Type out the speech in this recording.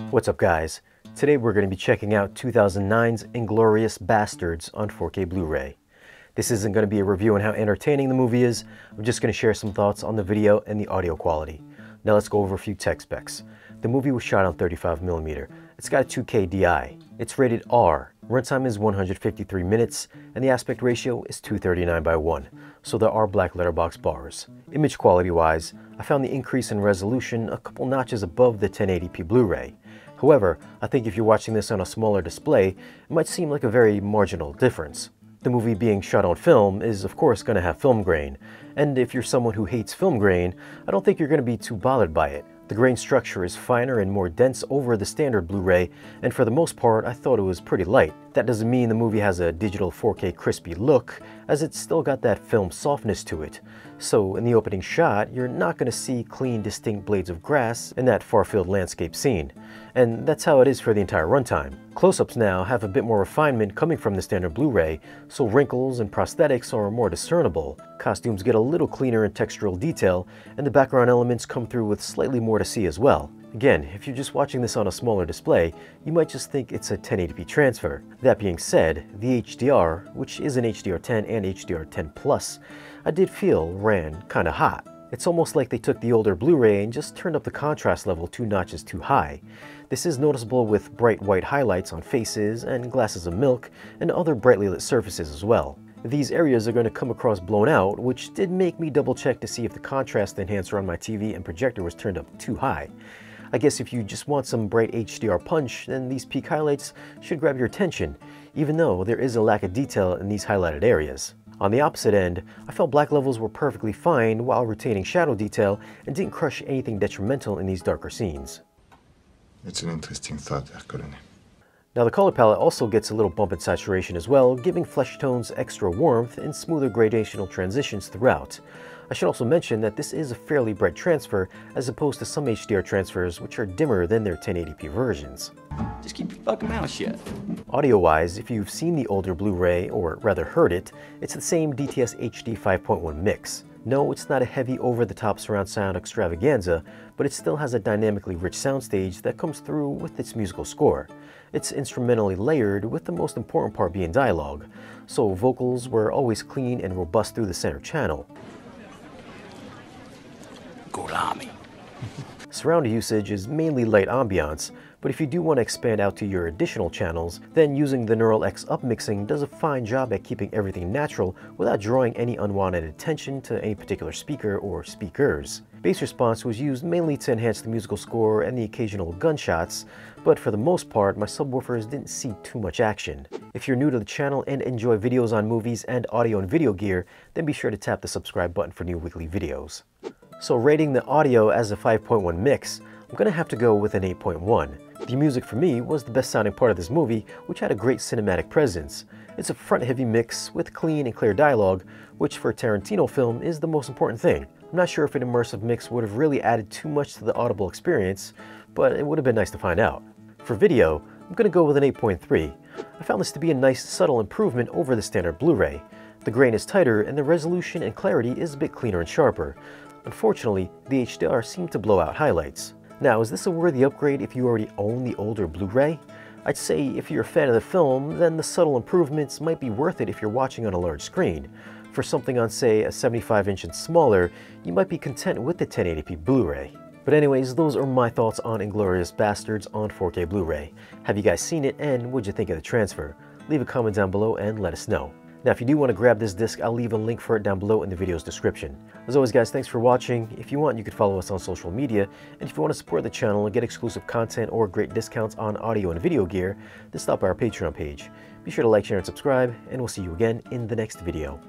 What's up guys? Today we're going to be checking out 2009's Inglourious Basterds on 4K Blu-ray. This isn't going to be a review on how entertaining the movie is, I'm just going to share some thoughts on the video and the audio quality. Now let's go over a few tech specs. The movie was shot on 35mm. It's got a 2K DI. It's rated R. Runtime is 153 minutes, and the aspect ratio is 239:1, so there are black letterbox bars. Image quality-wise, I found the increase in resolution a couple notches above the 1080p Blu-ray. However, I think if you're watching this on a smaller display, it might seem like a very marginal difference. The movie being shot on film is of course going to have film grain, and if you're someone who hates film grain, I don't think you're going to be too bothered by it. The grain structure is finer and more dense over the standard Blu-ray, and for the most part I thought it was pretty light. That doesn't mean the movie has a digital 4K crispy look, as it's still got that film softness to it. So in the opening shot, you're not going to see clean, distinct blades of grass in that far-field landscape scene. And that's how it is for the entire runtime. Close-ups now have a bit more refinement coming from the standard Blu-ray, so wrinkles and prosthetics are more discernible. Costumes get a little cleaner in textural detail, and the background elements come through with slightly more to see as well. Again, if you're just watching this on a smaller display, you might just think it's a 1080p transfer. That being said, the HDR, which is an HDR10 and HDR10 Plus, I did feel ran kinda hot. It's almost like they took the older Blu-ray and just turned up the contrast level 2 notches too high. This is noticeable with bright white highlights on faces and glasses of milk and other brightly lit surfaces as well. These areas are going to come across blown out, which did make me double check to see if the contrast enhancer on my TV and projector was turned up too high. I guess if you just want some bright HDR punch, then these peak highlights should grab your attention, even though there is a lack of detail in these highlighted areas. On the opposite end, I felt black levels were perfectly fine while retaining shadow detail and didn't crush anything detrimental in these darker scenes. It's an interesting thought, Colonel. Now the color palette also gets a little bump in saturation as well, giving flesh tones extra warmth and smoother gradational transitions throughout. I should also mention that this is a fairly bright transfer as opposed to some HDR transfers which are dimmer than their 1080p versions. Just keep your fucking mouth shut. Audio-wise, if you've seen the older Blu-ray, or rather heard it, it's the same DTS HD 5.1 mix. No, it's not a heavy over-the-top surround sound extravaganza, but it still has a dynamically rich soundstage that comes through with its musical score. It's instrumentally layered, with the most important part being dialogue, so vocals were always clean and robust through the center channel. Golami. Surround usage is mainly light ambiance, but if you do want to expand out to your additional channels, then using the Neural X upmixing does a fine job at keeping everything natural without drawing any unwanted attention to any particular speaker or speakers. Bass response was used mainly to enhance the musical score and the occasional gunshots, but for the most part, my subwoofers didn't see too much action. If you're new to the channel and enjoy videos on movies and audio and video gear, then be sure to tap the subscribe button for new weekly videos. So rating the audio as a 5.1 mix, I'm gonna have to go with an 8.1. The music for me was the best sounding part of this movie, which had a great cinematic presence. It's a front-heavy mix with clean and clear dialogue, which for a Tarantino film is the most important thing. I'm not sure if an immersive mix would have really added too much to the audible experience, but it would have been nice to find out. For video, I'm gonna go with an 8.3. I found this to be a nice, subtle improvement over the standard Blu-ray. The grain is tighter and the resolution and clarity is a bit cleaner and sharper. Unfortunately, the HDR seemed to blow out highlights. Now, is this a worthy upgrade if you already own the older Blu-ray? I'd say if you're a fan of the film, then the subtle improvements might be worth it if you're watching on a large screen. For something on, say, a 75-inch and smaller, you might be content with the 1080p Blu-ray. But anyways, those are my thoughts on Inglourious Basterds on 4K Blu-ray. Have you guys seen it, and what'd you think of the transfer? Leave a comment down below and let us know. Now, if you do want to grab this disc, I'll leave a link for it down below in the video's description. As always, guys, thanks for watching. If you want, you can follow us on social media. And if you want to support the channel and get exclusive content or great discounts on audio and video gear, then stop by our Patreon page. Be sure to like, share, and subscribe, and we'll see you again in the next video.